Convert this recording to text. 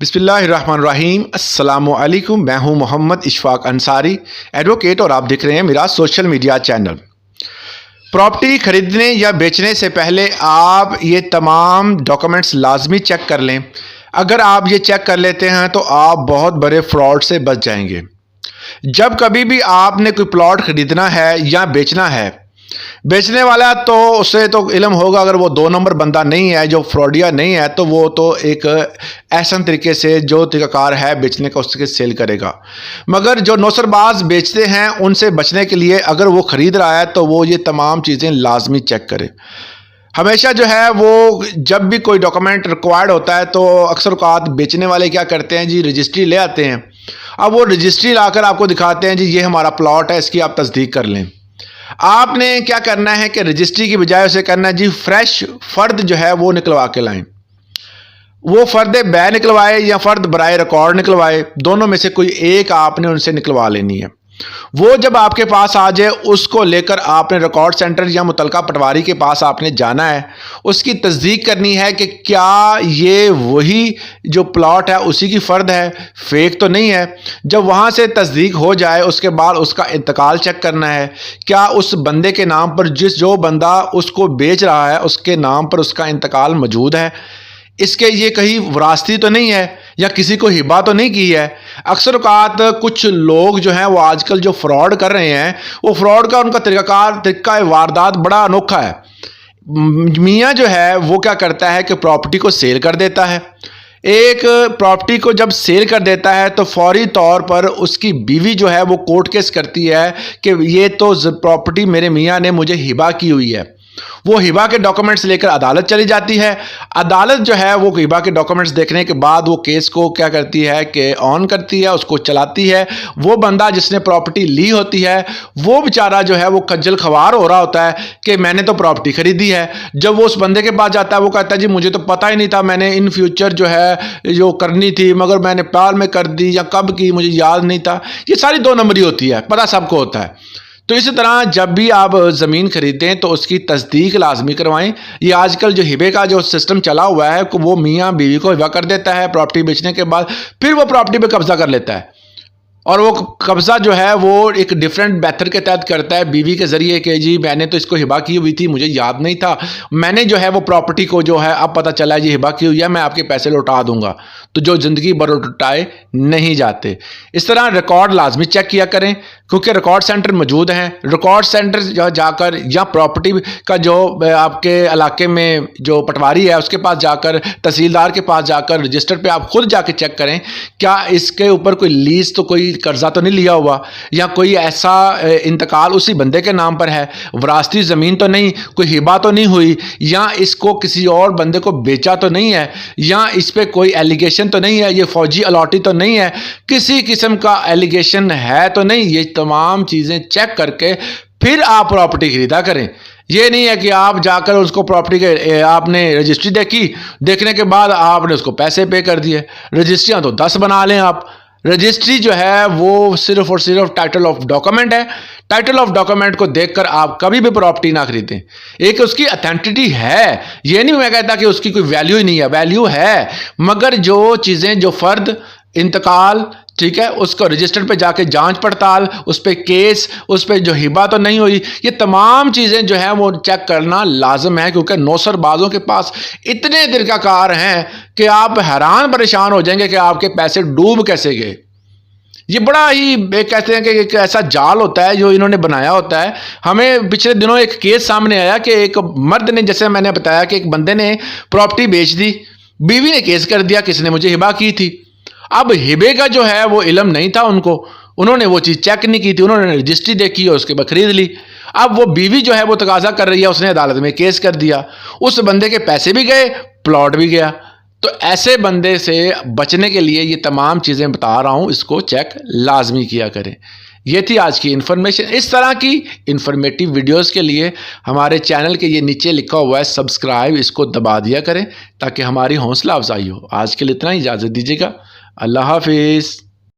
बिस्मिल्लाहिर्रहमानिर्रहीम। अस्सलामुअलैकुम। मैं हूं मोहम्मद इशफाक अंसारी, एडवोकेट, और आप देख रहे हैं मेरा सोशल मीडिया चैनल। प्रॉपर्टी खरीदने या बेचने से पहले आप ये तमाम डॉक्यूमेंट्स लाजमी चेक कर लें। अगर आप ये चेक कर लेते हैं तो आप बहुत बड़े फ्रॉड से बच जाएंगे। जब कभी भी आपने कोई प्लॉट खरीदना है या बेचना है, बेचने वाला तो उसे तो इल्म होगा, अगर वो 2 नंबर बंदा नहीं है, जो फ्रॉडिया नहीं है, तो वो तो एक एहसन तरीके से जो तरीक़ाकार है बेचने का उसके सेल करेगा। मगर जो नौसरबाज बेचते हैं उनसे बचने के लिए अगर वो ख़रीद रहा है तो वो ये तमाम चीज़ें लाजमी चेक करे। हमेशा जो है वो जब भी कोई डॉक्यूमेंट रिक्वायर्ड होता है तो अक्सर औक़ात बेचने वाले क्या करते हैं जी, रजिस्ट्री ले आते हैं। अब वो रजिस्ट्री लाकर आपको दिखाते हैं जी ये हमारा प्लॉट है, इसकी आप तस्दीक कर लें। आपने क्या करना है कि रजिस्ट्री की बजाय उसे करना है जी फ्रेश फ़र्द जो है वो निकलवा के लाएं। वो फ़र्द बै निकलवाए या फ़र्द बराए रिकॉर्ड निकलवाए, दोनों में से कोई एक आपने उनसे निकलवा लेनी है। वो जब आपके पास आ जाए उसको लेकर आपने रिकॉर्ड सेंटर या मुतलका पटवारी के पास आपने जाना है। उसकी तस्दीक करनी है कि क्या ये वही जो प्लॉट है उसी की फ़र्द है, फेक तो नहीं है। जब वहाँ से तस्दीक हो जाए उसके बाद उसका इंतकाल चेक करना है। क्या उस बंदे के नाम पर, जो बंदा उसको बेच रहा है उसके नाम पर उसका इंतकाल मौजूद है, इसके ये कहीं विरासती तो नहीं है या किसी को हिबा तो नहीं की है। अक्सर औक़ात कुछ लोग जो हैं वो आजकल जो फ्रॉड कर रहे हैं, वो फ्रॉड का उनका तरीका वारदात बड़ा अनोखा है। मियाँ जो है वो क्या करता है कि प्रॉपर्टी को सेल कर देता है। एक प्रॉपर्टी को जब सेल कर देता है तो फौरी तौर पर उसकी बीवी जो है वो कोर्ट केस करती है कि ये तो प्रॉपर्टी मेरे मियाँ ने मुझे हिबा की हुई है। वो हिबा के डॉक्यूमेंट्स लेकर अदालत चली जाती है। अदालत जो है वो हिबा के डॉक्यूमेंट्स देखने के बाद वो केस को क्या करती है कि ऑन करती है, उसको चलाती है। वो बंदा जिसने प्रॉपर्टी ली होती है वो बेचारा जो है वो खज्जल खवार हो रहा होता है कि मैंने तो प्रॉपर्टी खरीदी है। जब वो उस बंदे के पास जाता है वो कहता है जी मुझे तो पता ही नहीं था, मैंने इन फ्यूचर जो है जो करनी थी मगर मैंने प्यार में कर दी या कब की मुझे याद नहीं था। ये सारी 2 नंबरी होती है, पता सबको होता है। तो इसी तरह जब भी आप ज़मीन खरीदें तो उसकी तस्दीक लाजमी करवाएं। ये आजकल जो हिबे का जो सिस्टम चला हुआ है कि वो मियाँ बीवी को हिबा कर देता है प्रॉपर्टी बेचने के बाद, फिर वो प्रॉपर्टी पे कब्जा कर लेता है। और वो कब्ज़ा जो है वो एक डिफरेंट मेथड के तहत करता है बीवी के ज़रिए कि जी मैंने तो इसको हिबा की हुई थी, मुझे याद नहीं था, मैंने जो है वो प्रॉपर्टी को जो है अब पता चला ये हिबा की हुई है, मैं आपके पैसे लौटा दूंगा। तो जो ज़िंदगी भर लौटाए नहीं जाते। इस तरह रिकॉर्ड लाजमी चेक किया करें क्योंकि रिकॉर्ड सेंटर मौजूद हैं। रिकॉर्ड सेंटर जाकर या प्रॉपर्टी का जो आपके इलाके में जो पटवारी है उसके पास जाकर, तहसीलदार के पास जाकर, रजिस्टर पे आप खुद जाके चेक करें क्या इसके ऊपर कोई लीज तो, कोई कर्जा तो नहीं लिया हुआ, या कोई ऐसा इंतकाल उसी बंदे के नाम पर है, विरासती ज़मीन तो नहीं, कोई हिबा तो नहीं हुई, या इसको किसी और बंदे को बेचा तो नहीं है, या इस पर कोई एलिगेशन तो नहीं है, ये फौजी अलॉटी तो नहीं है, किसी किस्म का एलिगेशन है तो नहीं। ये तमाम चीज़ें चेक करके फिर आप प्रॉपर्टी खरीदा करें। ये नहीं है कि आप जाकर उसको प्रॉपर्टी के आपने रजिस्ट्री देखी, देखने के बाद आपने उसको पैसे पे कर दिए। रजिस्ट्रियाँ तो 10 बना लें आप। रजिस्ट्री जो है वो सिर्फ और सिर्फ टाइटल ऑफ डॉक्यूमेंट है। टाइटल ऑफ डॉक्यूमेंट को देखकर आप कभी भी प्रॉपर्टी ना खरीदें। एक उसकी अथेंटिटी है, ये नहीं मैं कहता कि उसकी कोई वैल्यू ही नहीं है, वैल्यू है, मगर जो चीज़ें, जो फ़र्द, इंतकाल, ठीक है, उसको रजिस्टर पे जाके जांच पड़ताल, उस पर केस, उस पर जो हिबा तो नहीं हुई, ये तमाम चीज़ें जो हैं वो चेक करना लाजम है क्योंकि नौसरबाजों के पास इतने तरीक़ाकार हैं कि आप हैरान परेशान हो जाएंगे कि आपके पैसे डूब कैसे गए। ये बड़ा ही कहते हैं कि एक ऐसा जाल होता है जो इन्होंने बनाया होता है। हमें पिछले दिनों एक केस सामने आया कि एक मर्द ने, जैसे मैंने बताया कि एक बंदे ने प्रॉपर्टी बेच दी, बीवी ने केस कर दिया किसने मुझे हिबा की थी। अब हिबे का जो है वो इल्म नहीं था उनको, उन्होंने वो चीज़ चेक नहीं की थी, उन्होंने रजिस्ट्री देखी और उसके बाद खरीद ली। अब वो बीवी जो है वो तकाजा कर रही है, उसने अदालत में केस कर दिया, उस बंदे के पैसे भी गए, प्लॉट भी गया। तो ऐसे बंदे से बचने के लिए ये तमाम चीज़ें बता रहा हूँ, इसको चेक लाजमी किया करें। ये थी आज की इन्फॉर्मेशन। इस तरह की इंफॉर्मेटिव वीडियोस के लिए हमारे चैनल के ये नीचे लिखा हुआ है सब्सक्राइब, इसको दबा दिया करें ताकि हमारी हौसला अफजाई हो। आज के लिए इतना ही, इजाज़त दीजिएगा। अल्लाह हाफिज़।